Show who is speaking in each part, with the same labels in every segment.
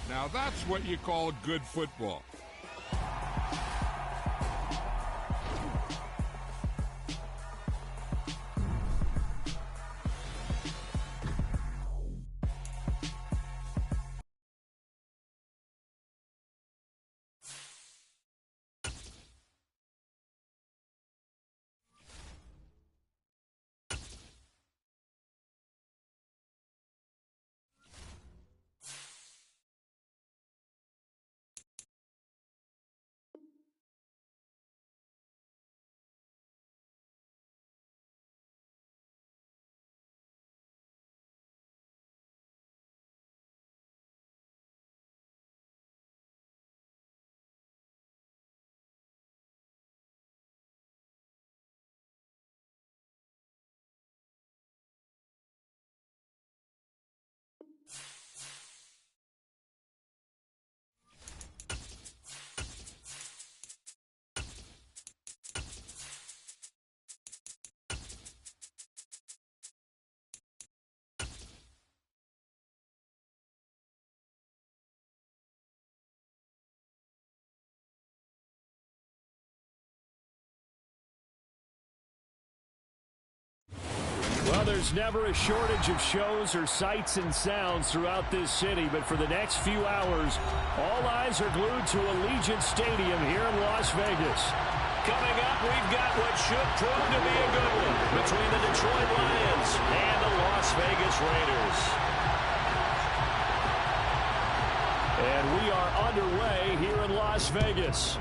Speaker 1: Now that's what you call good football.
Speaker 2: Well, there's never a shortage of shows or sights and sounds throughout this city, but for the next few hours, all eyes are glued to Allegiant Stadium here in Las Vegas.
Speaker 3: Coming up, we've got what should prove to be a good one between the Detroit Lions and the Las Vegas Raiders.
Speaker 2: And we are underway here in Las Vegas.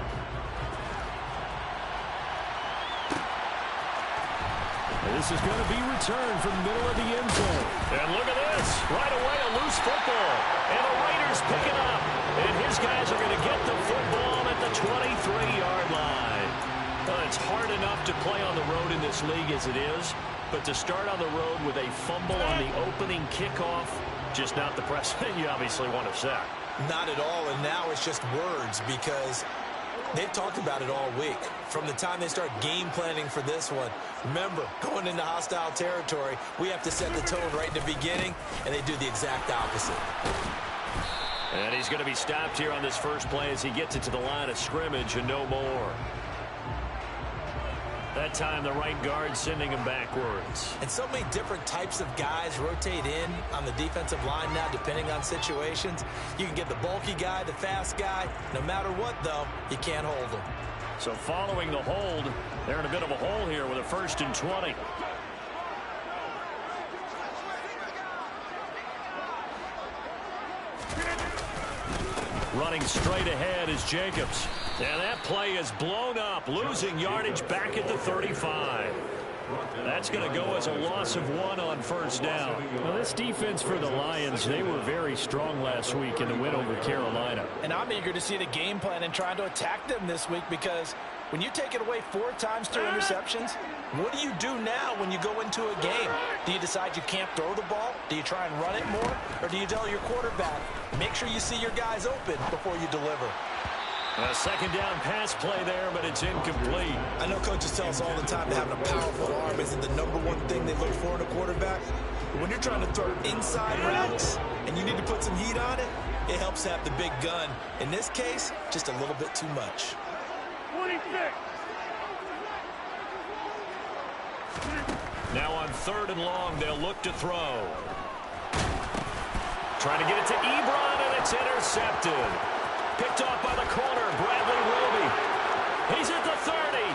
Speaker 2: This is going to be returned from the middle of the end zone.
Speaker 3: And look at this. Right away, a loose football. And the Raiders pick it up. And his guys are going to get the football at the 23-yard line. Well, it's hard enough to play on the road in this league as it is. But to start on the road with a fumble on the opening kickoff, just not the precedent you obviously want to set.
Speaker 4: Not at all, and now it's just words because they've talked about it all week. From the time they start game planning for this one, remember, going into hostile territory, we have to set the tone right in the beginning, and they do the exact opposite.
Speaker 3: And he's going to be stopped here on this first play as he gets it to the line of scrimmage and no more. That time, the right guard sending him backwards.
Speaker 4: And so many different types of guys rotate in on the defensive line now, depending on situations. You can get the bulky guy, the fast guy. No matter what, though, you can't hold them.
Speaker 3: So following the hold, they're in a bit of a hole here with a 1st and 20. Running straight ahead is Jacobs. And that play is blown up, losing yardage back at the 35. That's going to go as a loss of 1 on first down.
Speaker 2: Well, this defense for the Lions, they were very strong last week in the win over Carolina.
Speaker 5: And I'm eager to see the game plan and trying to attack them this week because when you take it away 4 times through interceptions, what do you do now when you go into a game? Do you decide you can't throw the ball? Do you try and run it more? Or do you tell your quarterback, make sure you see your guys open before you deliver?
Speaker 3: A 2nd down pass play there, but it's incomplete.
Speaker 4: I know coaches tell us all the time that having a powerful arm isn't the #1 thing they look for in a quarterback. But when you're trying to throw inside routes and you need to put some heat on it, it helps have the big gun. In this case, just a little bit too much.
Speaker 3: 26. Now on 3rd and long, they'll look to throw. Trying to get it to Ebron, and it's intercepted. Picked off by the corner, Bradley Roby. He's at the 30.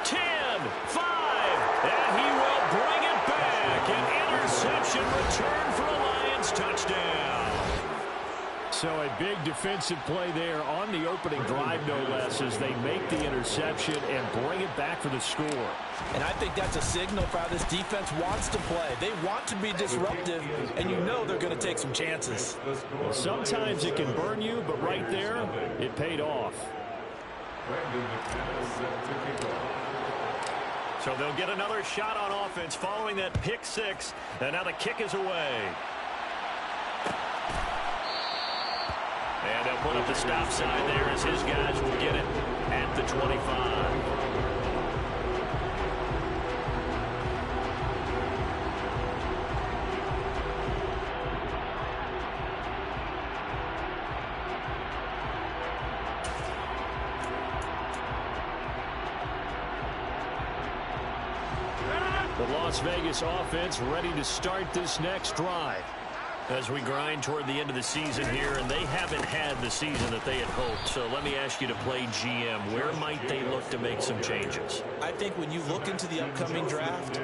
Speaker 3: 10, 5, and he will bring it back. An interception return for a Lions touchdown.
Speaker 2: So a big defensive play there on the opening drive, no less, as they make the interception and bring it back for the score.
Speaker 5: And I think that's a signal for how this defense wants to play. They want to be disruptive, and you know they're going to take some chances.
Speaker 2: Well, sometimes it can burn you, but right there, it paid off.
Speaker 3: So they'll get another shot on offense following that pick 6, and now the kick is away. And they'll put up the stop sign there as his guys will get it at the 25.
Speaker 2: Las Vegas offense ready to start this next drive.
Speaker 3: As we grind toward the end of the season here, and they haven't had the season that they had hoped. So let me ask you to play GM. Where might they look to make some changes?
Speaker 5: I think when you look into the upcoming draft,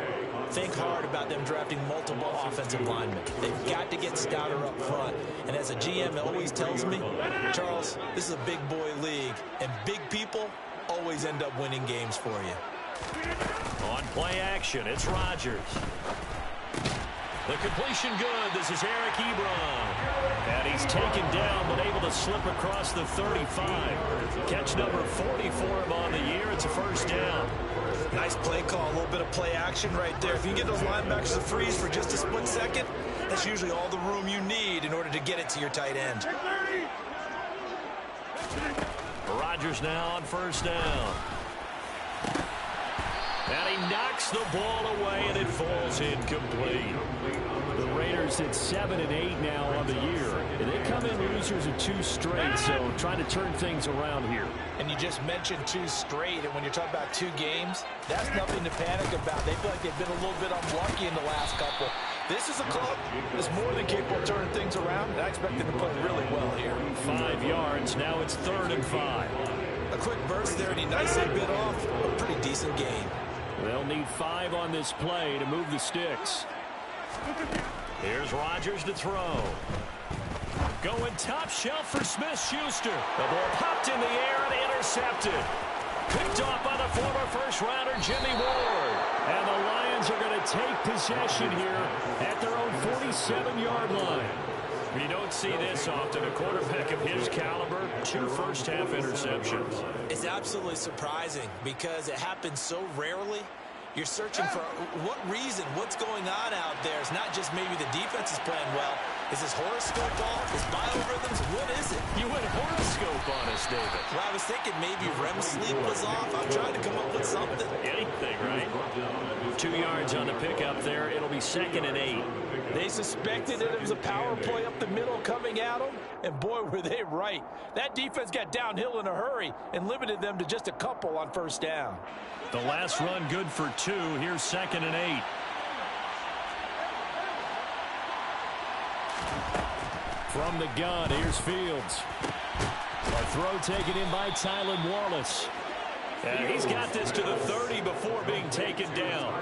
Speaker 5: think hard about them drafting multiple offensive linemen. They've got to get stouter up front. And as a GM always tells me, Charles, this is a big boy league, and big people always end up winning games for you.
Speaker 3: On play action, it's Rodgers. The completion good. This is Eric Ebron.
Speaker 2: And he's taken down, but able to slip across the 35. Catch number 40 for him on the year. It's a first down.
Speaker 5: Nice play call, a little bit of play action right there. If you get those linebackers to freeze for just a split second, that's usually all the room you need in order to get it to your tight end.
Speaker 3: Rodgers now on first down. And he knocks the ball away, and it falls incomplete.
Speaker 2: The Raiders at 7-8 now on the year. And they come in losers of 2 straight, so trying to turn things around here.
Speaker 5: And you just mentioned 2 straight, and when you're talking about 2 games, that's nothing to panic about. They feel like they've been a little bit unlucky in the last couple. This is a club that's more than capable of turning things around, and I expect them to play really well here.
Speaker 2: 5 yards. Now it's 3rd and 5.
Speaker 5: A quick burst there, and he nicely bit off a pretty decent gain.
Speaker 2: They'll need 5 on this play to move the sticks.
Speaker 3: Here's Rodgers to throw. Going top shelf for Smith-Schuster. The ball popped in the air and intercepted. Picked off by the former first-rounder Jimmy Ward.
Speaker 2: And the Lions are going to take possession here at their own 47-yard line.
Speaker 3: You don't see this often. A quarterback of his caliber, 2 first-half interceptions.
Speaker 4: It's absolutely surprising because it happens so rarely. You're searching for what reason, what's going on out there. It's not just maybe the defense is playing well. Is this horoscope off? Is biorhythms? What is it?
Speaker 3: You went horoscope on us, David.
Speaker 4: Well, I was thinking maybe REM sleep was off. I'm trying to come up with something.
Speaker 3: Anything, right? 2 yards on the pickup there. It'll be 2nd and 8.
Speaker 5: They suspected that it was a power play up the middle coming at them, and boy, were they right. That defense got downhill in a hurry and limited them to just a couple on first down.
Speaker 2: The last run good for 2. Here's 2nd and 8. From the gun, here's Fields. A throw taken in by Tylan Wallace.
Speaker 3: And he's got this to the 30 before being taken down.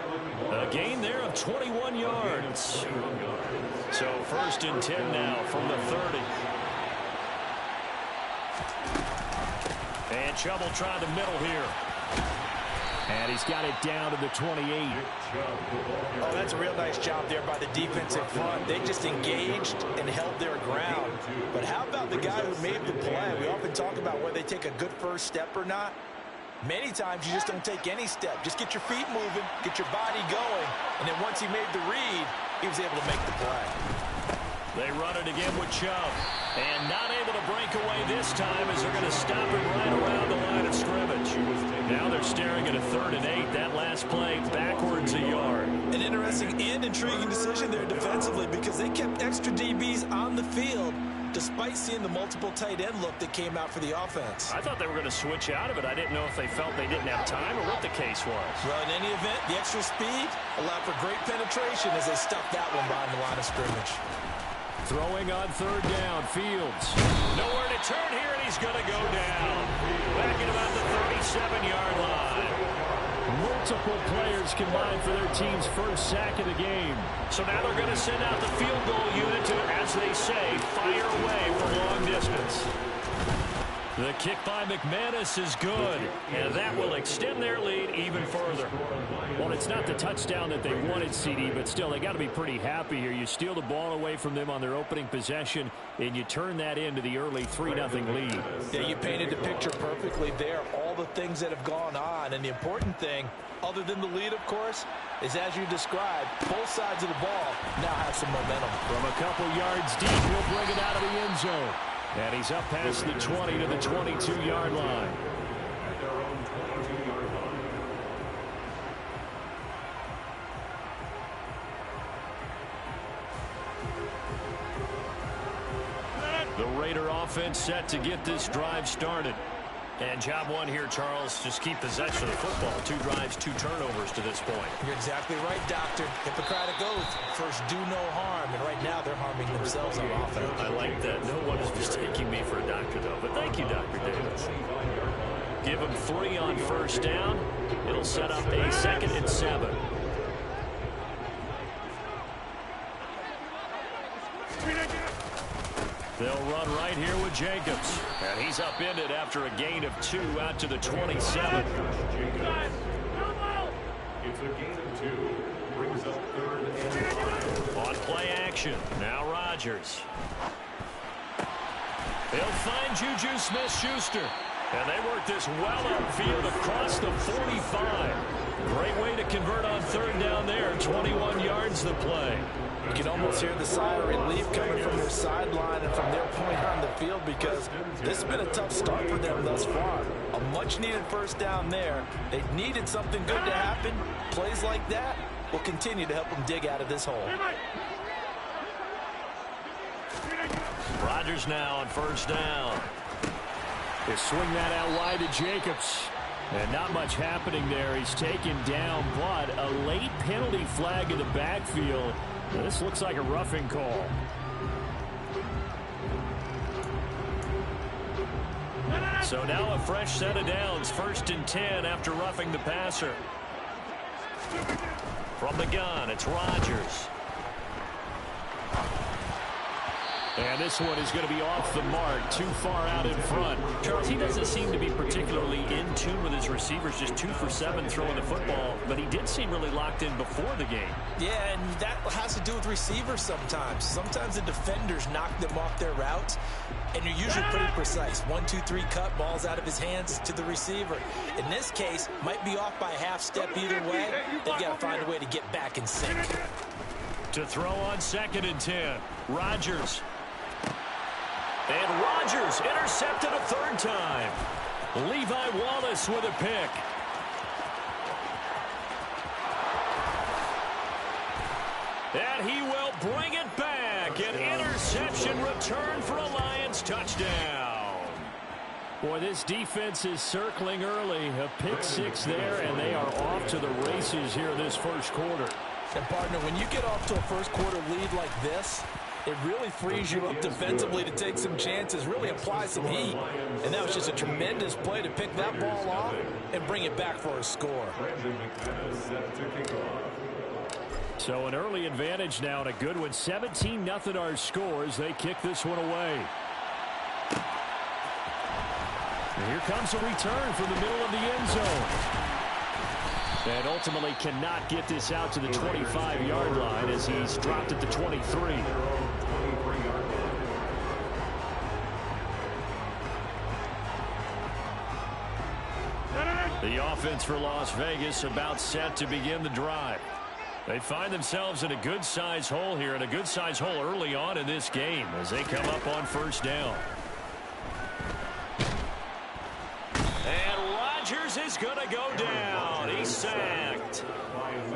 Speaker 3: A gain there of 21 yards. So 1st and 10 now from the 30. And Chubb trying the middle here.
Speaker 2: And he's got it down to the 28.
Speaker 5: Oh, that's a real nice job there by the defensive front. They just engaged and held their ground. But how about the guy who made the play? We often talk about whether they take a good first step or not. Many times you just don't take any step. Just get your feet moving, get your body going, and then once he made the read, he was able to make the play.
Speaker 3: They run it again with Chubb. And not able to break away this time as they're going to stop him right around the line of scrimmage. Now they're staring at a 3rd and 8. That last play backwards a yard.
Speaker 4: An interesting and intriguing decision there defensively because they kept extra DBs on the field despite seeing the multiple tight end look that came out for the offense.
Speaker 3: I thought they were going to switch out of it. I didn't know if they felt they didn't have time or what the case was.
Speaker 4: Well, in any event, the extra speed allowed for great penetration as they stuffed that one behind the line of scrimmage.
Speaker 2: Throwing on 3rd down, Fields.
Speaker 3: Nowhere to turn here, and he's going to go down. Back at about the 37-yard line.
Speaker 2: Multiple players combined for their team's first sack of the game.
Speaker 3: So now they're going to send out the field goal unit to, as they say, fire away from long distance.
Speaker 2: The kick by McManus is good, and that will extend their lead even further. Well, it's not the touchdown that they wanted, CD, but still, they got to be pretty happy here. You steal the ball away from them on their opening possession, and you turn that into the early 3-0 lead.
Speaker 5: Yeah, you painted the picture perfectly there. All the things that have gone on, and the important thing, other than the lead, of course, is as you described, both sides of the ball now have some momentum.
Speaker 2: From a couple yards deep, he'll bring it out of the end zone. And he's up past the 20 to the 22-yard line. The Raider offense set to get this drive started. And job one here, Charles, just keep possession of the football. 2 drives, 2 turnovers to this point.
Speaker 4: You're exactly right, Doctor. Hippocratic oath. First, do no harm. And right now, they're harming themselves on offense.
Speaker 2: I like that. No one is mistaking me for a doctor, though. But thank you, Dr. Davis. Give him 3 on first down. It'll set up a 2nd and 7. They'll run right here with Jacobs. And he's upended after a gain of 2 out to the 27.
Speaker 6: It's a gain of 2. Brings up 3rd and 5.
Speaker 2: On play action. Now Rodgers. He'll find Juju Smith-Schuster. And they work this well upfield across the 45. Great way to convert on 3rd down there. 21 yards to play.
Speaker 5: You can almost hear the sigh of relief coming from their sideline and from their point on the field because this has been a tough start for them thus far. A much-needed first down there. They needed something good to happen. Plays like that will continue to help them dig out of this hole.
Speaker 2: Rodgers now on first down. They swing that out wide to Jacobs. And not much happening there. He's taken down, but a late penalty flag in the backfield. This looks like a roughing call. So now a fresh set of downs. 1st and 10 after roughing the passer. From the gun, it's Rodgers. And this one is going to be off the mark, too far out in front. Charles, he doesn't seem to be particularly in tune with his receivers, just 2 for 7 throwing the football, but he did seem really locked in before the game.
Speaker 4: Yeah, and that has to do with receivers sometimes. Sometimes the defenders knock them off their routes, and you're usually pretty precise. 1, 2, 3 cut, balls out of his hands to the receiver. In this case, might be off by a half step either way. They've got to find a way to get back in sync.
Speaker 2: To throw on 2nd and 10, Rodgers. And Rodgers intercepted a 3rd time. Levi Wallace with a pick. And he will bring it back. An interception return for a Lions touchdown. Boy, this defense is circling early. A pick 6 there, and they are off to the races here this first quarter.
Speaker 5: And, partner, when you get off to a first quarter lead like this, it really frees you up defensively to take some chances, really apply some heat. And that was just a tremendous play to pick that ball off and bring it back for a score.
Speaker 2: So an early advantage now and a good one. 17-0 our score as they kick this one away. And here comes a return from the middle of the end zone. And ultimately cannot get this out to the 25-yard line as he's dropped at the 23. The offense for Las Vegas about set to begin the drive. They find themselves in a good-sized hole here, and a good-sized hole early on in this game as they come up on first down. And Rodgers is going to go down. He's sacked.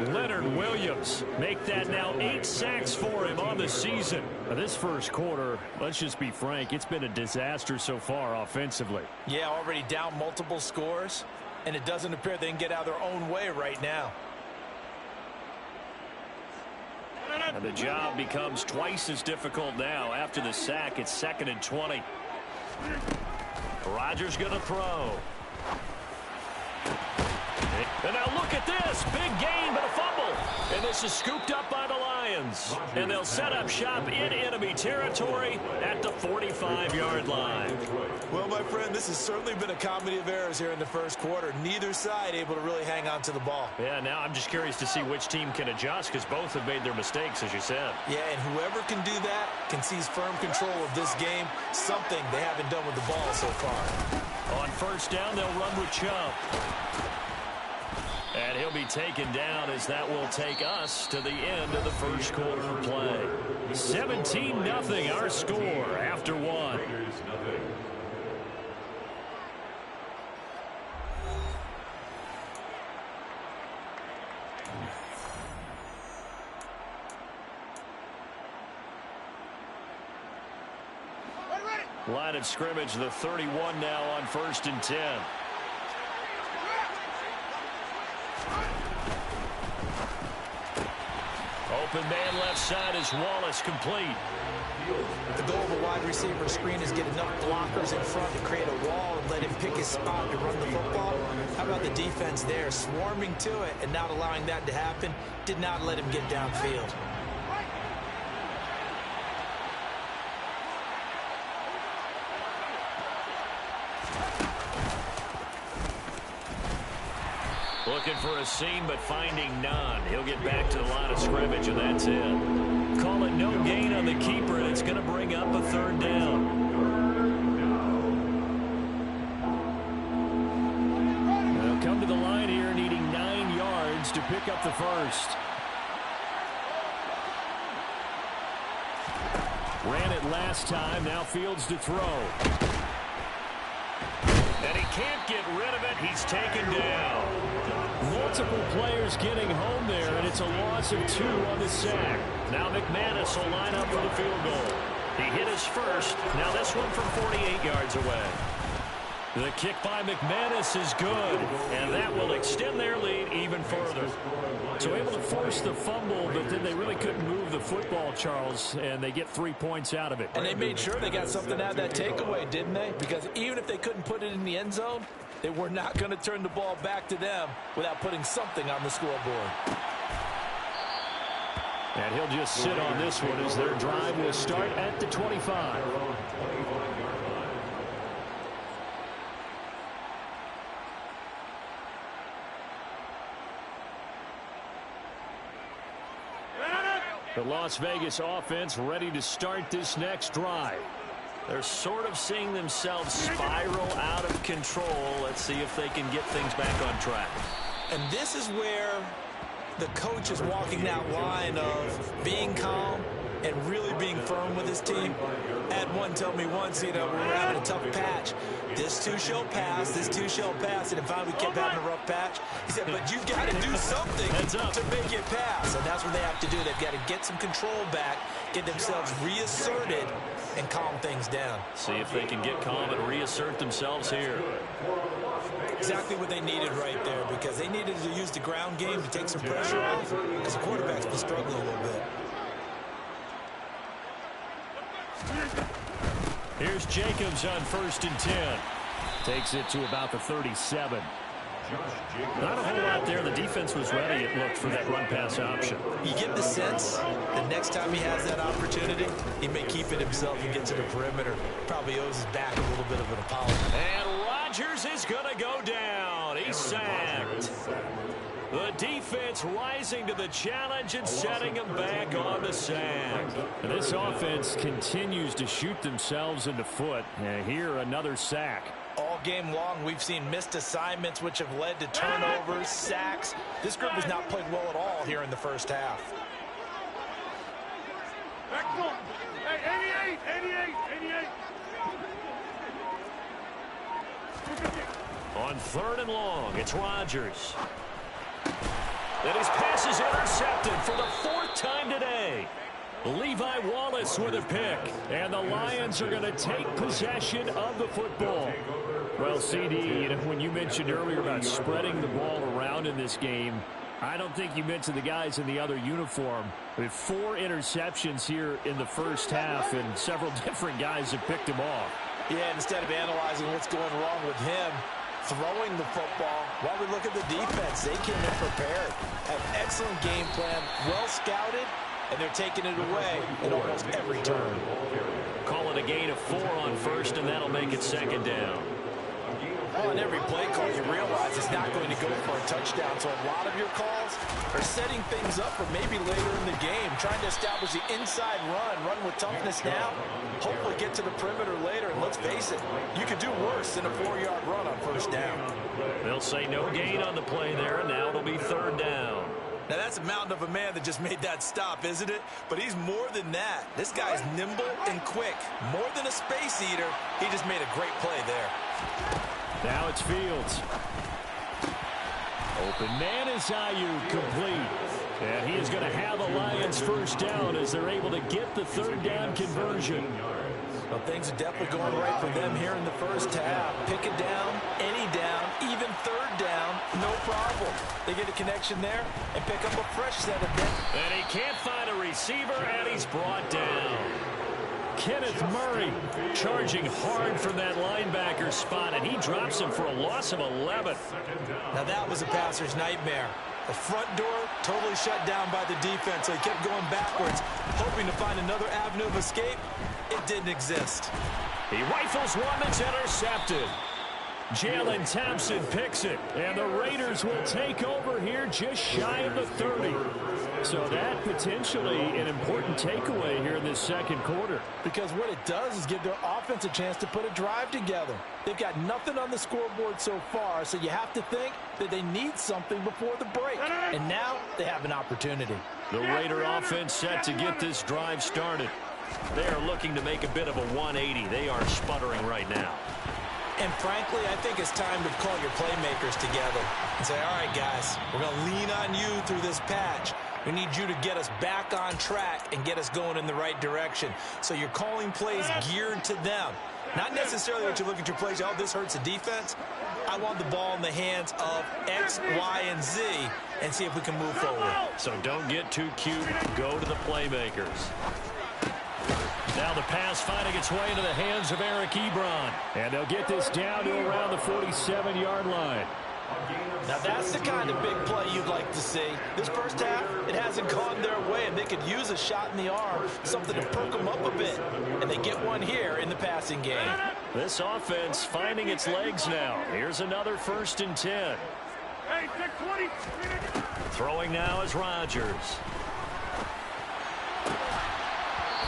Speaker 2: Leonard Williams make that now 8 sacks for him on the season. Now, this first quarter, let's just be frank, it's been a disaster so far offensively.
Speaker 5: Yeah, already down multiple scores, and it doesn't appear they can get out of their own way right now.
Speaker 2: And the job becomes twice as difficult now. After the sack, it's 2nd and 20. Rodgers going to throw. And now look at this. Big gain, but a fumble. And this is scooped up by the Lions. And they'll set up shop in enemy territory at the 45-yard line.
Speaker 4: Well, my friend, this has certainly been a comedy of errors here in the first quarter. Neither side able to really hang on to the ball.
Speaker 2: Yeah, now I'm just curious to see which team can adjust because both have made their mistakes, as you said.
Speaker 4: Yeah, and whoever can do that can seize firm control of this game, something they haven't done with the ball so far.
Speaker 2: On first down, they'll run with Chubb. And he'll be taken down as that will take us to the end of the first quarter of play. 17-0 our score after one. Line of scrimmage, the 31 now on 1st and 10. Open man left side is Wallace, complete.
Speaker 4: The goal of a wide receiver screen is get enough blockers in front to create a wall and let him pick his spot to run the football. How about the defense there, swarming to it and not allowing that to happen? Did not let him get downfield.
Speaker 2: Looking for a seam, but finding none. He'll get back to the line of scrimmage, and that's it. Call it no gain on the keeper, and it's going to bring up a 3rd down. They'll come to the line here, needing 9 yards to pick up the first. Ran it last time, now Fields to throw. And he can't get rid of it. He's taken down. Multiple players getting home there, and it's a loss of 2 on the sack. Now McManus will line up for the field goal. He hit his first. Now this one from 48 yards away. The kick by McManus is good, and that will extend their lead even further. So able to force the fumble, but then they really couldn't move the football, Charles, and they get 3 points out of it.
Speaker 5: And they made sure they got something out of that takeaway, didn't they? Because even if they couldn't put it in the end zone, they were not going to turn the ball back to them without putting something on the scoreboard.
Speaker 2: And he'll just sit on this one as their drive will start at the 25. The Las Vegas offense ready to start this next drive. They're sort of seeing themselves spiral out of control. Let's see if they can get things back on track.
Speaker 4: And this is where the coach is walking that line of being calm and really being firm with his team. I had one tell me once, you know, we were having a tough patch. This too shall pass, this too shall pass. And finally we kept having a rough patch. He said, but you've got to do something to make it pass. And that's what they have to do. They've got to get some control back, get themselves reasserted, and calm things down.
Speaker 2: See if they can get calm and reassert themselves here.
Speaker 4: Exactly what they needed right there, because they needed to use the ground game to take some pressure off, because the quarterback's been struggling a little bit.
Speaker 2: Here's Jacobs on 1st and 10. Takes it to about the 37. Not a whole lot there. The defense was ready, it looked, for that run-pass option.
Speaker 4: You get the sense that next time he has that opportunity, he may keep it himself and get to the perimeter. Probably owes his back a little bit of an apology.
Speaker 2: And Rodgers is going to go down. He's sacked. The defense rising to the challenge and setting him back on the sack. And this offense continues to shoot themselves in the foot. And here, another sack.
Speaker 5: All game long, we've seen missed assignments, which have led to turnovers, sacks. This group has not played well at all here in the first half.
Speaker 1: Hey, 88.
Speaker 2: On 3rd and long, it's Rodgers. And his pass is intercepted for the 4th time today. Levi Wallace with a pick. And the Lions are going to take possession of the football. Well, CD, when you mentioned earlier about spreading the ball around in this game, I don't think you mentioned the guys in the other uniform. With 4 interceptions here in the first half, and several different guys have picked them off.
Speaker 5: Yeah, instead of analyzing what's going wrong with him, throwing the football, while we look at the defense, they came in prepared, have excellent game plan, well scouted, and they're taking it away in almost every turn.
Speaker 2: Call it a gain of 4 on 1st, and that'll make it 2nd down.
Speaker 5: Well, on every play call, you realize it's not going to go for a touchdown, so a lot of your calls are setting things up for maybe later in the game, trying to establish the inside run with toughness now, hopefully get to the perimeter later, and let's face it, you could do worse than a 4-yard run on 1st down.
Speaker 2: They'll say no gain on the play there, and now it'll be 3rd down.
Speaker 4: Now, that's a mountain of a man that just made that stop, isn't it? But he's more than that. This guy's nimble and quick. More than a space eater, he just made a great play there.
Speaker 2: Now it's Fields. Open man is Ayuk, complete. And he is going to have a Lions 1st down as they're able to get the 3rd down conversion.
Speaker 5: Well, things are definitely going right for them here in the first half. Pick it down, any down, even third down, no problem. They get a connection there and pick up a fresh set of them.
Speaker 2: And he can't find a receiver, and he's brought down. Kenneth Murray charging hard from that linebacker spot, and he drops him for a loss of 11.
Speaker 4: Now that was a passer's nightmare. The front door totally shut down by the defense, so he kept going backwards, hoping to find another avenue of escape. It didn't exist.
Speaker 2: He rifles one that's intercepted. Jalen Thompson picks it, and the Raiders will take over here just shy of the 30. So that potentially an important takeaway here in this second quarter.
Speaker 5: Because what it does is give their offense a chance to put a drive together. They've got nothing on the scoreboard so far, so you have to think that they need something before the break. And now they have an opportunity.
Speaker 2: The Raider offense set to get this drive started. They are looking to make a bit of a 180. They are sputtering right now.
Speaker 4: And frankly, I think it's time to call your playmakers together and say, all right, guys, we're going to lean on you through this patch. We need you to get us back on track and get us going in the right direction. So you're calling plays geared to them. Not necessarily that you look at your plays, oh, this hurts the defense. I want the ball in the hands of X, Y, and Z and see if we can move forward.
Speaker 2: So don't get too cute. Go to the playmakers. Now the pass finding its way into the hands of Eric Ebron. And they'll get this down to around the 47-yard line.
Speaker 5: Now that's the kind of big play you'd like to see. This first half, it hasn't gone their way, and they could use a shot in the arm, something to perk them up a bit. And they get one here in the passing game.
Speaker 2: This offense finding its legs now. Here's another 1st and 10. Throwing now is Rodgers.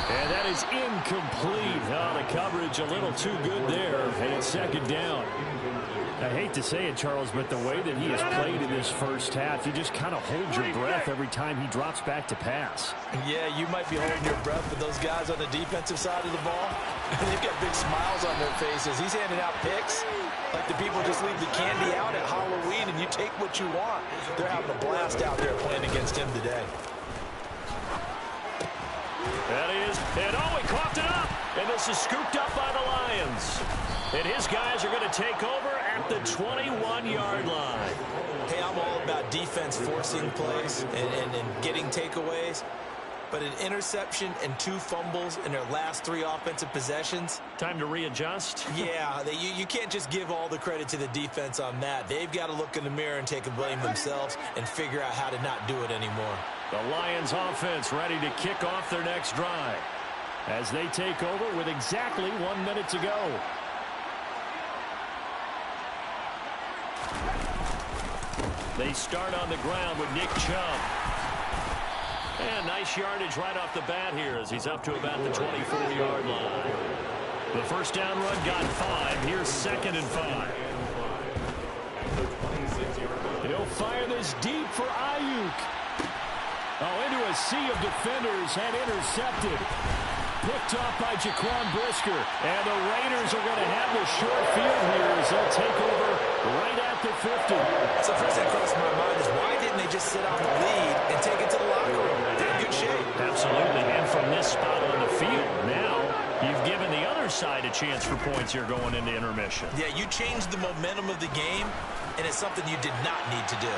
Speaker 2: And that is incomplete. Oh, the coverage a little too good there. And it's 2nd down. I hate to say it, Charles, but the way that he has played in this first half, you just kind of hold your breath every time he drops back to pass.
Speaker 5: Yeah, you might be holding your breath, but those guys on the defensive side of the ball, they've got big smiles on their faces. He's handing out picks like the people just leave the candy out at Halloween and you take what you want. They're having a blast out there playing against him today.
Speaker 2: That is, and oh, he coughed it up, and this is scooped up by the Lions. And his guys are going to take over at the 21-yard line.
Speaker 4: Hey, I'm all about defense forcing plays and getting takeaways. But an interception and 2 fumbles in their last 3 offensive possessions.
Speaker 2: Time to readjust?
Speaker 4: Yeah, you can't just give all the credit to the defense on that. They've got to look in the mirror and take the blame themselves and figure out how to not do it anymore.
Speaker 2: The Lions offense ready to kick off their next drive as they take over with exactly 1 minute to go. They start on the ground with Nick Chubb. And nice yardage right off the bat here as he's up to about the 24-yard line. The first down run got 5. Here's 2nd and 5. He'll fire this deep for Ayuk. Oh, into a sea of defenders and intercepted. Picked off by Jaquan Brisker. And the Raiders are going to have the short field here as they'll take over right at the 50.
Speaker 4: So first that crossed my mind is why didn't they just sit out the lead and take it to the locker room? They're in good shape.
Speaker 2: Absolutely. And from this spot on the field, now you've given the other side a chance for points here going into intermission.
Speaker 4: Yeah, you changed the momentum of the game, and it's something you did not need to do.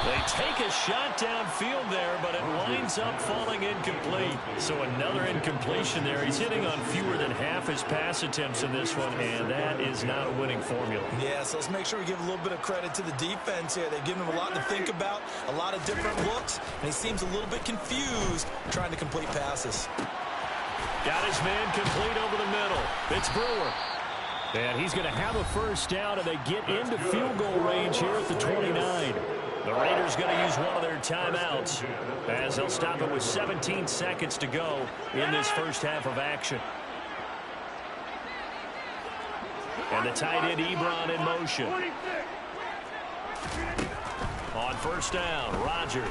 Speaker 2: They take a shot downfield there, but it winds up falling incomplete. So another incompletion there. He's hitting on fewer than half his pass attempts in this one, and that is not a winning formula.
Speaker 4: Yeah, so let's make sure we give a little bit of credit to the defense here. They've given him a lot to think about, a lot of different looks, and he seems a little bit confused trying to complete passes.
Speaker 2: Got his man complete over the middle. It's Brewer. And he's going to have a first down, and they get into field goal range here at the 29. The Raiders going to use one of their timeouts as they'll stop it with 17 seconds to go in this first half of action. And the tight end Ebron in motion. On first down, Rodgers.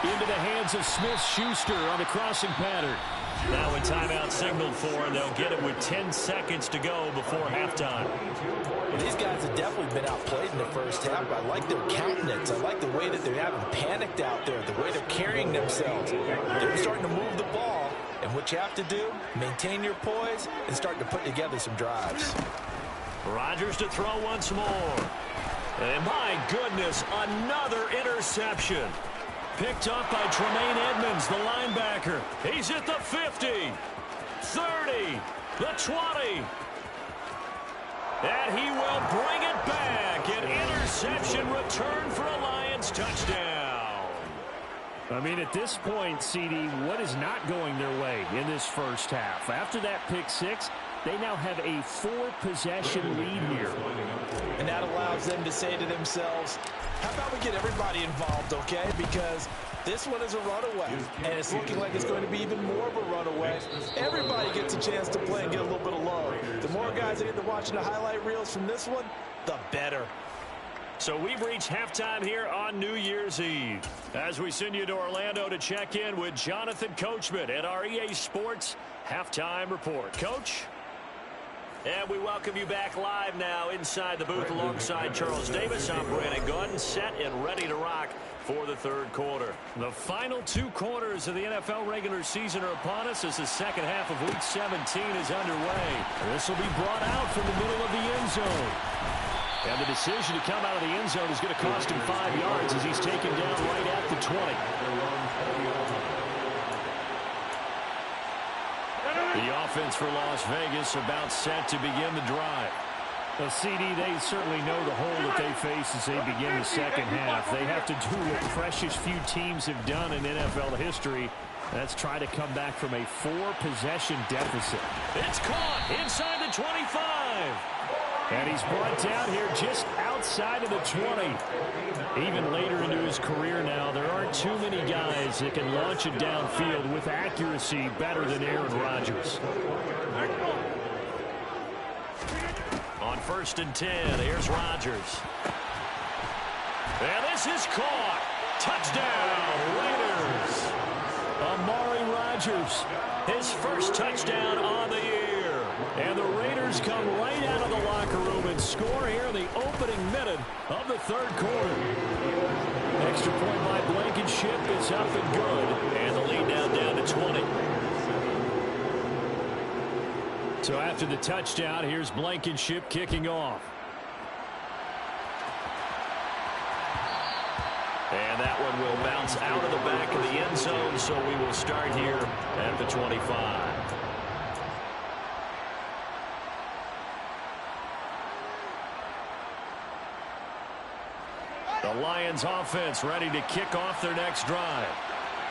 Speaker 2: Into the hands of Smith-Schuster on the crossing pattern. Now a timeout signaled for, and they'll get it with 10 seconds to go before halftime.
Speaker 5: Well, these guys have definitely been outplayed in the first half. I like their countenance. I like the way that they're having panicked out there, the way they're carrying themselves. They're starting to move the ball, And what you have to do, maintain your poise and start to put together some drives.
Speaker 3: Rodgers to throw once more. And my goodness, another interception. Picked up by Tremaine Edmonds, the linebacker. He's at the 50, 30, the 20. And he will bring it back. An interception return for a Lions touchdown.
Speaker 2: I mean, at this point, CD, what is not going their way in this first half? After that pick six, they now have a 4-possession lead here.
Speaker 5: And that allows them to say to themselves, how about we get everybody involved, okay? Because this one is a runaway, and it's looking like it's going to be even more of a runaway. Everybody gets a chance to play and get a little bit of love. The more guys that get to watching the highlight reels from this one, the better.
Speaker 3: So we've reached halftime here on New Year's Eve. As we send you to Orlando to check in with Jonathan Coachman at our EA Sports Halftime Report. Coach? And we welcome you back live now inside the booth alongside Charles Davis. I'm Brandon Gaudin, set and ready to rock for the third quarter. The final 2 quarters of the NFL regular season are upon us as the second half of Week 17 is underway. This will be brought out from the middle of the end zone. And the decision to come out of the end zone is going to cost him 5 yards as he's taken down right at the 20. The offense for Las Vegas about set to begin the drive.
Speaker 2: Well, CD, they certainly know the hole that they face as they begin the second half. They have to do what precious few teams have done in NFL history. That's try to come back from a 4-possession deficit.
Speaker 3: It's caught inside the 25.
Speaker 2: And he's brought down here just outside of the 20. Even later into his career now, there aren't too many guys that can launch it downfield with accuracy better than Aaron Rodgers.
Speaker 3: On 1st and 10, here's Rodgers. And this is caught. Touchdown, Raiders.
Speaker 2: Amari Rodgers,
Speaker 3: his first touchdown on the year.
Speaker 2: And the Raiders come right out of the locker room and score here in the opening minute of the third quarter. Extra point by Blankenship is up and good.
Speaker 3: And the lead now down to 20.
Speaker 2: So after the touchdown, here's Blankenship kicking off.
Speaker 3: And that one will bounce out of the back of the end zone, so we will start here at the 25. The Lions offense ready to kick off their next drive.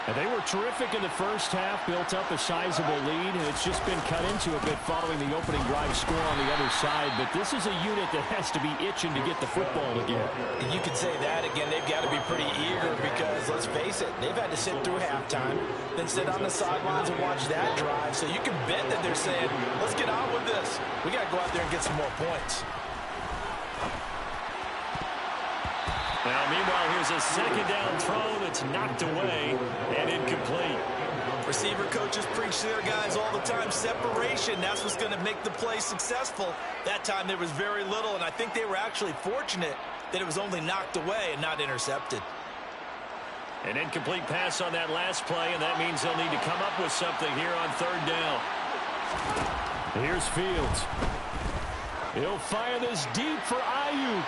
Speaker 2: And they were terrific in the first half, built up a sizable lead, and it's just been cut into a bit following the opening drive score on the other side. But this is a unit that has to be itching to get the football again.
Speaker 5: And you could say that again. They've got to be pretty eager because, let's face it, they've had to sit through halftime, then sit on the sidelines and watch that drive. So you can bet that they're saying, let's get on with this. We got to go out there and get some more points.
Speaker 3: Now, meanwhile, here's a second down throw that's knocked away and incomplete.
Speaker 5: Receiver coaches preach to their guys all the time. Separation, that's what's going to make the play successful. That time there was very little, and I think they were actually fortunate that it was only knocked away and not intercepted.
Speaker 3: An incomplete pass on that last play, and that means they'll need to come up with something here on third down.
Speaker 2: Here's Fields. He'll fire this deep for Ayuk.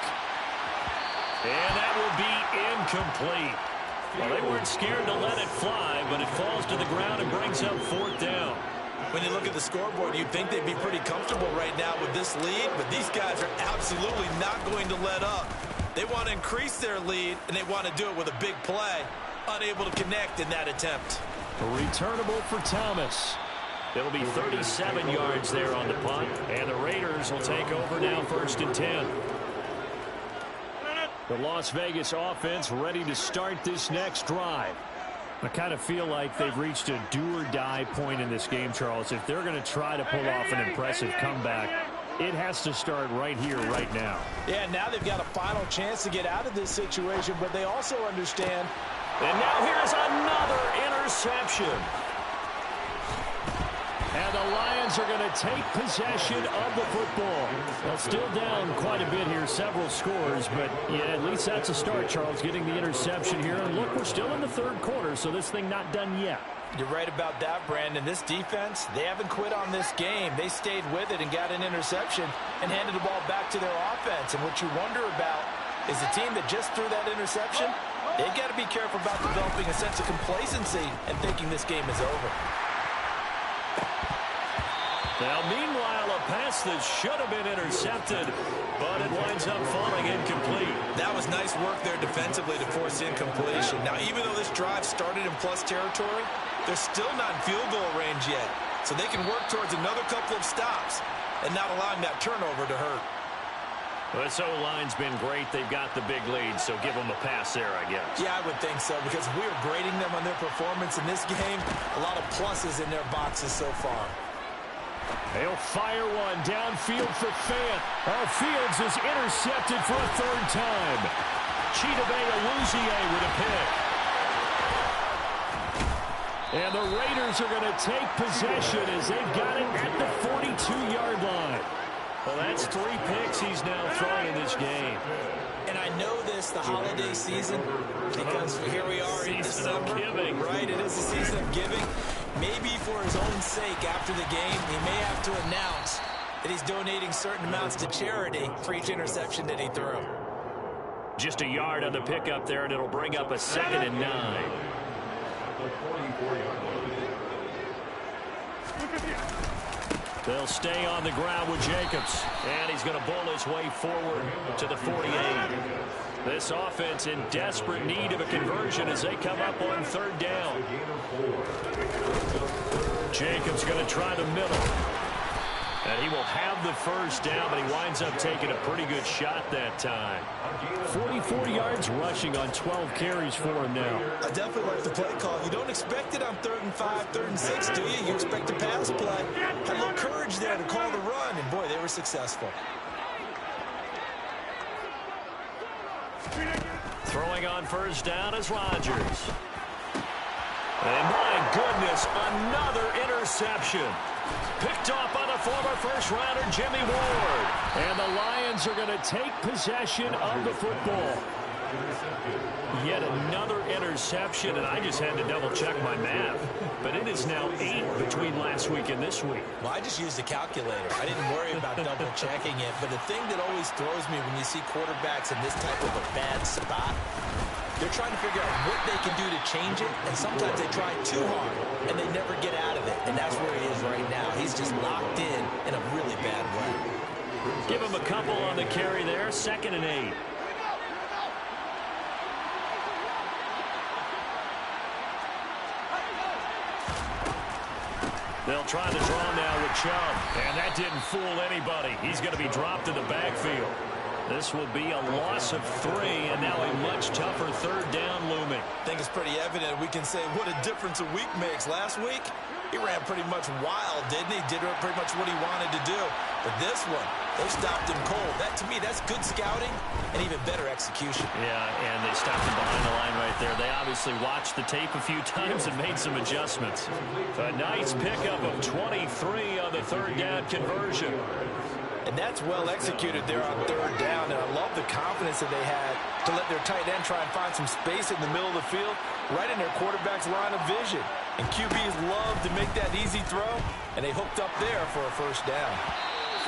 Speaker 3: And that will be incomplete. Well, they weren't scared to let it fly, but it falls to the ground and brings up fourth down.
Speaker 5: When you look at the scoreboard, you'd think they'd be pretty comfortable right now with this lead, but these guys are absolutely not going to let up. They want to increase their lead, and they want to do it with a big play. Unable to connect in that attempt.
Speaker 2: Returnable for Thomas.
Speaker 3: It'll be 37 yards there on the punt, and the Raiders will take over now 1st and 10.
Speaker 2: The Las Vegas offense ready to start this next drive. I kind of feel like they've reached a do-or-die point in this game, Charles. If they're going to try to pull off an impressive comeback, it has to start right here, right now.
Speaker 5: Yeah, now they've got a final chance to get out of this situation, but they also understand.
Speaker 3: And now here's another interception.
Speaker 2: And the Lions are going to take possession of the football. Well, still down quite a bit here, several scores, but yeah, at least that's a start, Charles, getting the interception here. And look, we're still in the third quarter, so this thing not done yet.
Speaker 5: You're right about that, Brandon. This defense, they haven't quit on this game. They stayed with it and got an interception and handed the ball back to their offense. And what you wonder about is the team that just threw that interception, they've got to be careful about developing a sense of complacency and thinking this game is over.
Speaker 2: Now, meanwhile, a pass that should have been intercepted, but it winds up falling incomplete.
Speaker 4: That was nice work there defensively to force incompletion. Now, even though this drive started in plus territory, they're still not in field goal range yet. So they can work towards another couple of stops and not allowing that turnover to hurt.
Speaker 2: Well, this O-line's been great. They've got the big lead, so give them a pass there, I guess.
Speaker 4: Yeah, I would think so, because we are grading them on their performance in this game. A lot of pluses in their boxes so far.
Speaker 2: They'll fire one downfield for Fant. Fields is intercepted for a third time. Chidobe Awuzie with a pick. And the Raiders are going to take possession as they've got it at the 42-yard line. Well, that's 3 picks he's now throwing in this game.
Speaker 4: And I know this, the holiday season, because here we are in December.
Speaker 2: Giving.
Speaker 4: Right, it is the season of giving. Maybe for his own sake after the game, he may have to announce that he's donating certain amounts to charity for each interception that he threw.
Speaker 2: Just a yard on the pickup there, and it'll bring up a 2nd and 9. They'll stay on the ground with Jacobs, and he's going to bowl his way forward to the 48. This offense in desperate need of a conversion as they come up on 3rd down. Jacobs going to try the middle. And he will have the first down, but he winds up taking a pretty good shot that time. 44 yards rushing on 12 carries for him now.
Speaker 4: I definitely like the play call. You don't expect it on 3rd and 5, 3rd and 6, do you? You expect a pass play. Had a little courage there to call the run, and boy, they were successful.
Speaker 2: Throwing on 1st down is Rodgers. And my goodness, another interception. Picked off by the former first-rounder Jimmy Ward. And the Lions are going to take possession of the football. Yet another interception, and I just had to double-check my math. But it is now 8 between last week and this week.
Speaker 4: Well, I just used a calculator. I didn't worry about double-checking it. But the thing that always throws me when you see quarterbacks in this type of a bad spot, they're trying to figure out what they can do to change it, and sometimes they try too hard, and they never get out of it. And that's where he is right now. He's just locked in a really bad way.
Speaker 2: Give him a couple on the carry there, 2nd and 8. They'll try the draw now with Chubb, and that didn't fool anybody. He's going to be dropped in the backfield. This will be a loss of 3, and now a much tougher 3rd down looming.
Speaker 4: I think it's pretty evident. We can say what a difference a week makes. Last week, he ran pretty much wild, didn't he? Did pretty much what he wanted to do. But this one, they stopped him cold. That, to me, that's good scouting and even better execution.
Speaker 2: Yeah, and they stopped him behind the line right there. They obviously watched the tape a few times and made some adjustments. A nice pickup of 23 on the 3rd down conversion.
Speaker 5: And that's well executed there on 3rd down. And I love the confidence that they had to let their tight end try and find some space in the middle of the field, right in their quarterback's line of vision. And QBs love to make that easy throw, and they hooked up there for a 1st down.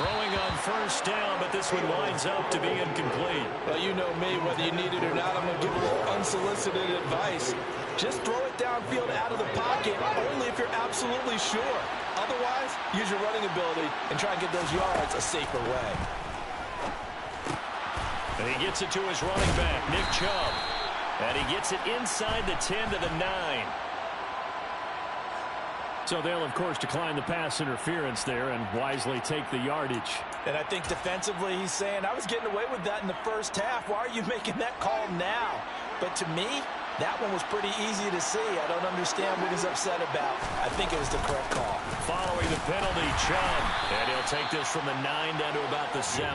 Speaker 2: Throwing on 1st down, but this one winds up to be incomplete.
Speaker 5: Well, you know me, whether you need it or not, I'm going to give a little unsolicited advice. Just throw it downfield out of the pocket, only if you're absolutely sure. Otherwise, use your running ability and try and get those yards a safer way.
Speaker 2: And he gets it to his running back, Nick Chubb. And he gets it inside the 10 to the 9. So they'll, of course, decline the pass interference there and wisely take the yardage.
Speaker 5: And I think defensively he's saying, I was getting away with that in the first half. Why are you making that call now? But to me, that one was pretty easy to see. I don't understand what he's upset about. I think it was the correct call.
Speaker 2: Following the penalty, Chubb. And he'll take this from the 9 down to about the 7.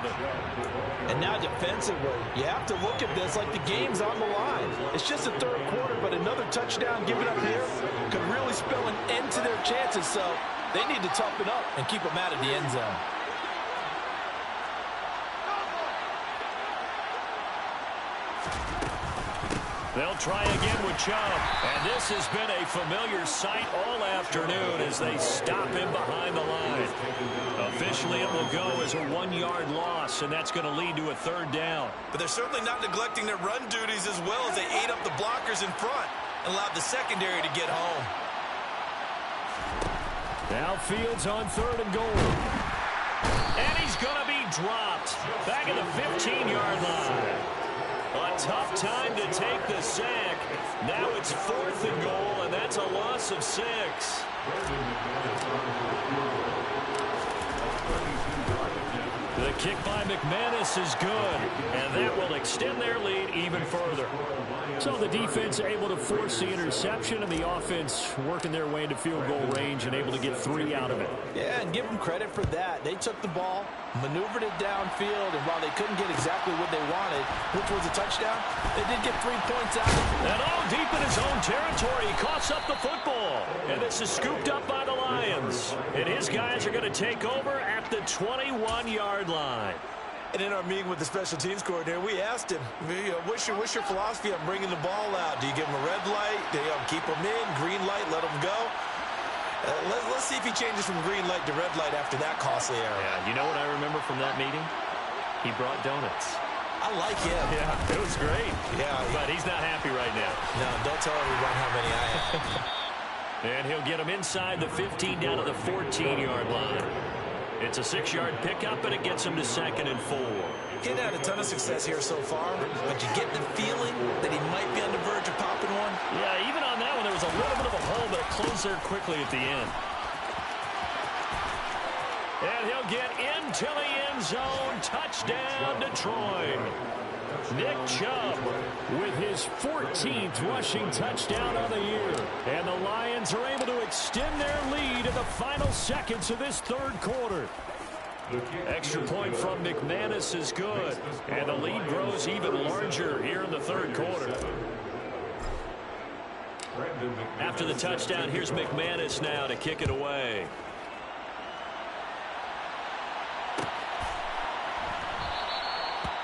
Speaker 5: And now defensively, you have to look at this like the game's on the line. It's just the 3rd quarter, but another touchdown given up here could really spell an end to their chances. So They need to toughen up and keep them out of the end zone.
Speaker 2: They'll try again with Chubb. And this has been a familiar sight all afternoon as they stop him behind the line. Officially, it will go as a 1-yard loss, and that's going to lead to a third down.
Speaker 4: But they're certainly not neglecting their run duties as well as they ate up the blockers in front and allowed the secondary to get home.
Speaker 2: Now Fields on 3rd and goal. And he's going to be dropped back at the 15-yard line. A tough time to take the sack. Now it's 4th and goal, and that's a loss of 6. The kick by McManus is good, and that will extend their lead even further. So the defense able to force the interception, and the offense working their way into field goal range and able to get 3 out of it.
Speaker 5: Yeah, and give them credit for that. They took the ball, maneuvered it downfield, and while they couldn't get exactly what they wanted, which was a touchdown, they did get 3 points out of it.
Speaker 2: And all deep in his own territory, he coughs up the football. And this is scooped up by the Lions. And his guys are going to take over at the 21-yard line.
Speaker 4: And in our meeting with the special teams coordinator, we asked him, what's your philosophy on bringing the ball out? Do you give them a red light? Do you keep them in? Green light, let them go? Let's see if he changes from green light to red light after that costly error.
Speaker 2: Yeah, you know what I remember from that meeting? He brought donuts.
Speaker 4: I like him.
Speaker 2: Yeah, it was great.
Speaker 4: Yeah.
Speaker 2: But he's not happy right now.
Speaker 4: No, don't tell everyone how many I have.
Speaker 2: And he'll get him inside the 15 down to the 14-yard line. It's a 6-yard pickup, and it gets him to 2nd and 4.
Speaker 4: He had a ton of success here so far, but you get the feeling that he might be on the verge of popping one.
Speaker 2: Yeah, even on that one, there was a little bit of a hole, but it closed there quickly at the end. And he'll get into the end zone. Touchdown, Detroit. Nick Chubb with his 14th rushing touchdown of the year. And the Lions are able to extend their lead in the final seconds of this 3rd quarter. Extra point from McManus is good. And the lead grows even larger here in the 3rd quarter. After the touchdown, here's McManus now to kick it away.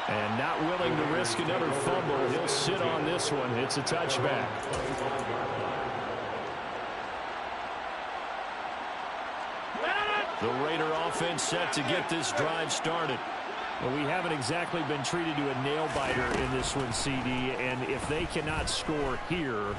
Speaker 2: And not willing to risk another fumble. He'll sit on this one. It's a touchback. The Raider offense set to get this drive started. Well, we haven't exactly been treated to a nail-biter in this one, CD. And if they cannot score here,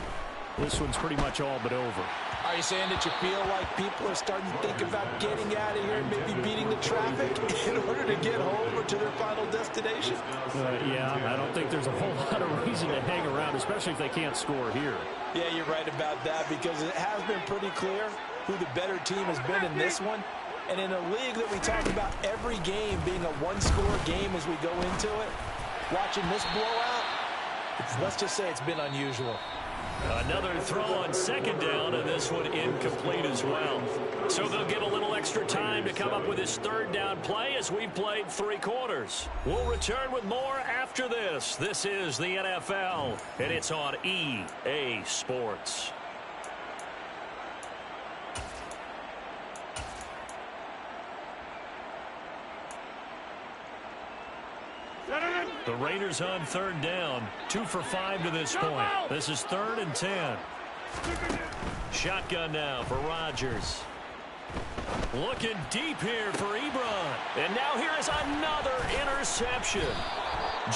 Speaker 2: this one's pretty much all but over.
Speaker 5: Are you saying that you feel like people are starting to think about getting out of here and maybe beating the traffic in order to get home or to their final destination?
Speaker 2: Yeah, I don't think there's a whole lot of reason to hang around, especially if they can't score here.
Speaker 5: Yeah, you're right about that because it has been pretty clear who the better team has been in this one. And in a league that we talk about every game being a one-score game as we go into it, watching this blowout, let's just say it's been unusual.
Speaker 2: Another throw on 2nd down, and this one incomplete as well. So they'll get a little extra time to come up with this 3rd down play as we played 3 quarters. We'll return with more after this. This is the NFL, and it's on EA Sports. The Raiders on 3rd down. 2 for 5 to this point. This is 3rd and 10. Shotgun now for Rodgers. Looking deep here for Ebron. And now here is another interception.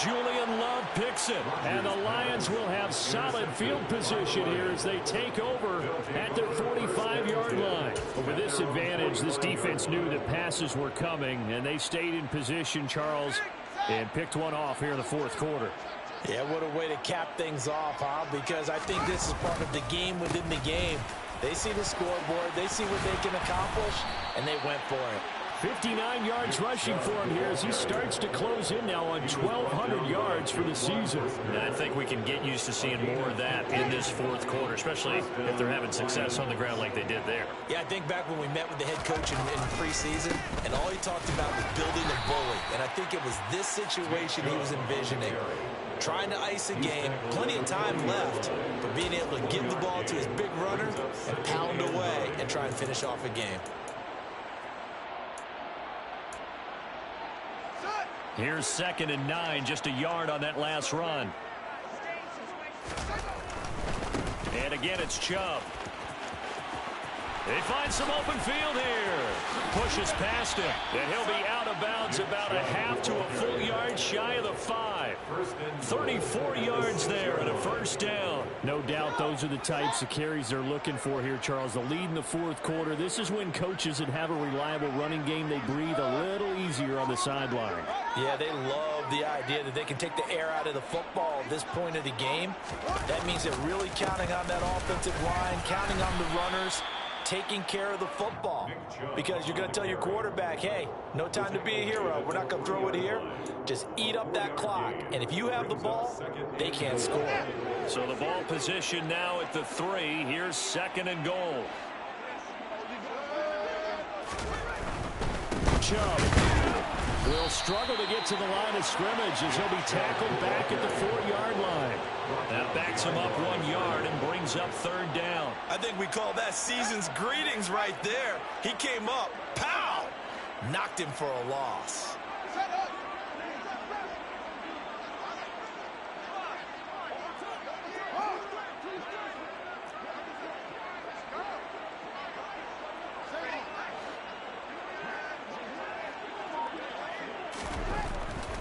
Speaker 2: Julian Love picks it. And the Lions will have solid field position here as they take over at their 45-yard line. But with this advantage, this defense knew that passes were coming, and they stayed in position, Charles, and picked one off here in the 4th quarter.
Speaker 5: Yeah, what a way to cap things off, huh? Because I think this is part of the game within the game. They see the scoreboard, they see what they can accomplish, and they went for it.
Speaker 2: 59 yards rushing for him here as he starts to close in now on 1,200 yards for the season. And I think we can get used to seeing more of that in this 4th quarter, especially if they're having success on the ground like they did there.
Speaker 4: Yeah, I think back when we met with the head coach in preseason, and all he talked about was building a bully. And I think it was this situation he was envisioning. Trying to ice a game, plenty of time left, but being able to give the ball to his big runner and pound away and try and finish off a game.
Speaker 2: Here's 2nd and 9, just a yard on that last run. And again, it's Chubb. They find some open field here. Pushes past him, and he'll be out of bounds about a half to a full yard shy of the 5. 34 yards there and a first down.
Speaker 3: No doubt those are the types of carries they're looking for here, Charles. The lead in the 4th quarter. This is when coaches that have a reliable running game, they breathe a little easier on the sideline.
Speaker 5: Yeah, they love the idea that they can take the air out of the football at this point of the game. That means they're really counting on that offensive line, counting on the runners, taking care of the football, because you're going to tell your quarterback, hey, no time to be a hero. We're not going to throw it here. Just eat up that clock. And if you have the ball, they can't score.
Speaker 2: So the ball position now at the 3. Here's 2nd and goal.
Speaker 3: Chubb will struggle to get to the line of scrimmage as he'll be tackled back at the 4-yard line.
Speaker 2: That backs him up 1 yard and brings up 3rd down.
Speaker 4: I think we call that season's greetings right there. He came up, pow! Knocked him for a loss.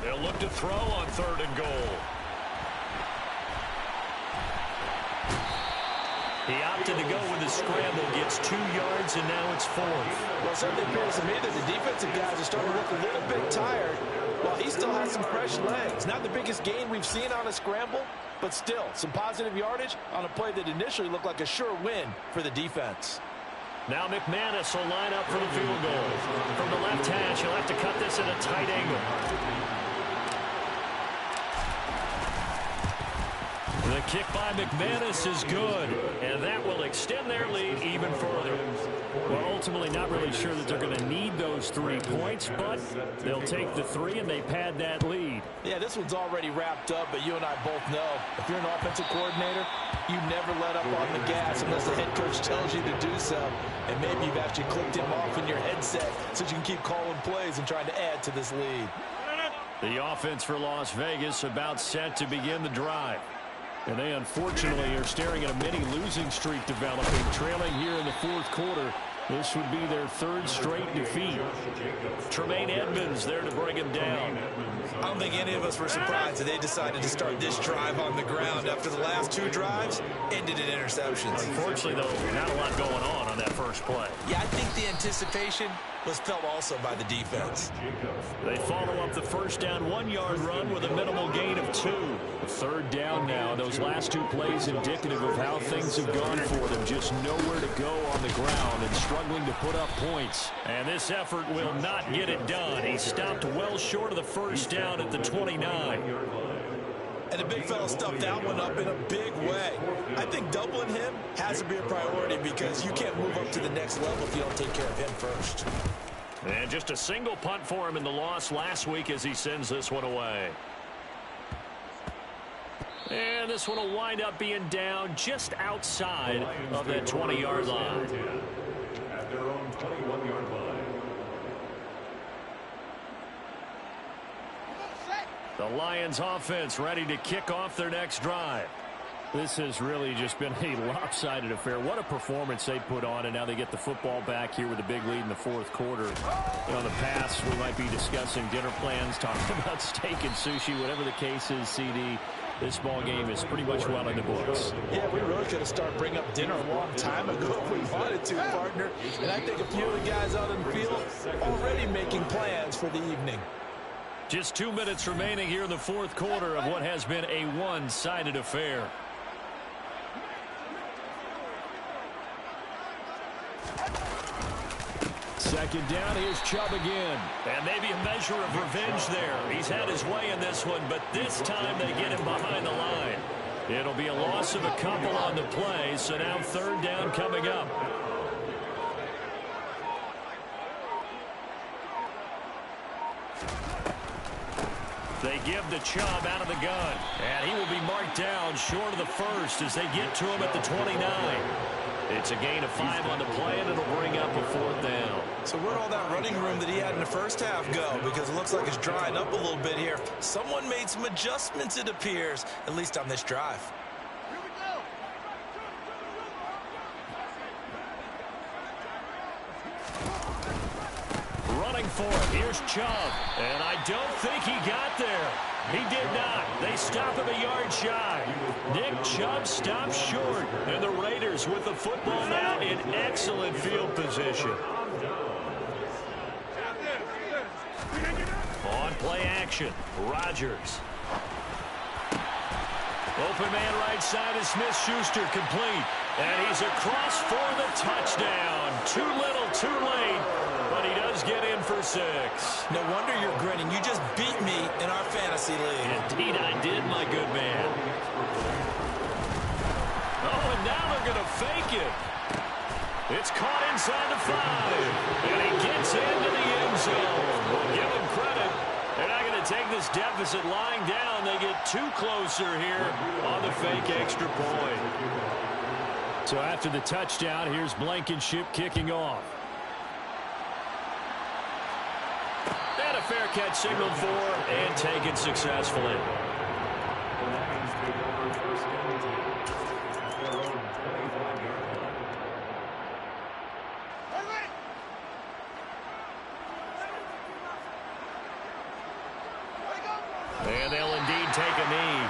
Speaker 2: They'll look to throw on 3rd and goal. He opted to go with the scramble, gets 2 yards, and now it's 4th.
Speaker 5: Well, something appears to me that the defensive guys are starting to look a little bit tired, while he still has some fresh legs. Not the biggest gain we've seen on a scramble, but still some positive yardage on a play that initially looked like a sure win for the defense.
Speaker 2: Now McManus will line up for the field goal. From the left hash, he'll have to cut this at a tight angle. The kick by McManus is good, and that will extend their lead even further.
Speaker 3: Well, ultimately not really sure that they're going to need those 3 points, but they'll take the 3 and they pad that lead.
Speaker 5: Yeah, this one's already wrapped up, but you and I both know if you're an offensive coordinator, you never let up on the gas unless the head coach tells you to do so. And maybe you've actually clicked him off in your headset so you can keep calling plays and trying to add to this lead.
Speaker 2: The offense for Las Vegas about set to begin the drive.
Speaker 3: And they unfortunately are staring at a mini losing streak developing, trailing here in the 4th quarter. This would be their 3rd straight defeat.
Speaker 2: Tremaine Edmonds there to bring him down.
Speaker 4: I don't think any of us were surprised that they decided to start this drive on the ground after the last 2 drives ended in interceptions.
Speaker 2: Unfortunately, though, not a lot going on that first play.
Speaker 4: Yeah, I think the anticipation was felt also by the defense.
Speaker 2: They follow up the first down 1-yard run with a minimal gain of 2.
Speaker 3: 3rd down now. Those last 2 plays indicative of how things have gone for them. Just nowhere to go on the ground and struggling to put up points.
Speaker 2: And this effort will not get it done. He stopped well short of the first down at the 29.
Speaker 4: And the big fella stuffed that one up in a big way. I think doubling him has to be a priority because you can't move up to the next level if you don't take care of him first.
Speaker 2: And just a single punt for him in the loss last week as he sends this one away. And this one will wind up being down just outside of that 20-yard line.
Speaker 6: At their own 21-yard line.
Speaker 2: The Lions offense ready to kick off their next drive.
Speaker 3: This has really just been a lopsided affair. What a performance they put on, and now they get the football back here with a big lead in the 4th quarter. You know, in the past, we might be discussing dinner plans, talking about steak and sushi, whatever the case is, CD. This ball game is pretty much well in the books.
Speaker 5: Yeah, we really could have started bringing up dinner a long time ago if we wanted to, partner. And I think a few of the guys out in the field already making plans for the evening.
Speaker 2: Just 2 minutes remaining here in the 4th quarter of what has been a one-sided affair.
Speaker 3: Second down, here's Chubb again.
Speaker 2: And maybe a measure of revenge there. He's had his way in this one, but this time they get him behind the line. It'll be a loss of a couple on the play, so now 3rd down coming up. They give the Chubb out of the gun, and he will be marked down short of the first as they get to him at the 29.
Speaker 3: It's a gain of 5 on the play, and it'll bring up a 4th down.
Speaker 4: So where'd all that running room that he had in the first half go? Because it looks like it's drying up a little bit here. Someone made some adjustments, it appears, at least on this drive.
Speaker 3: Running for it. Here's Chubb. And I don't think he got there. He did not. They stop him a yard shy. Nick Chubb stops short. And the Raiders with the football now in excellent field position. On play action, Rodgers. Open man right side is Smith-Schuster, complete. And he's across for the touchdown. Too little, too late. But he does get in for 6.
Speaker 4: No wonder you're grinning. You just beat me in our fantasy league.
Speaker 3: Indeed I did, my good man. Oh, and now they're going to fake it. It's caught inside the 5. And he gets into the end zone. We'll give him credit. They're not going to take this deficit lying down. They get 2 closer here on the fake extra point.
Speaker 2: So after the touchdown, here's Blankenship kicking off.
Speaker 3: And a fair catch signaled for and taken successfully. And they'll indeed take a knee.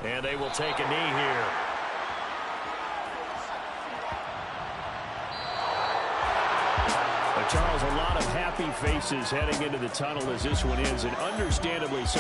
Speaker 3: And they will take a knee here.
Speaker 2: Charles, a lot of happy faces heading into the tunnel as this one is, and understandably so.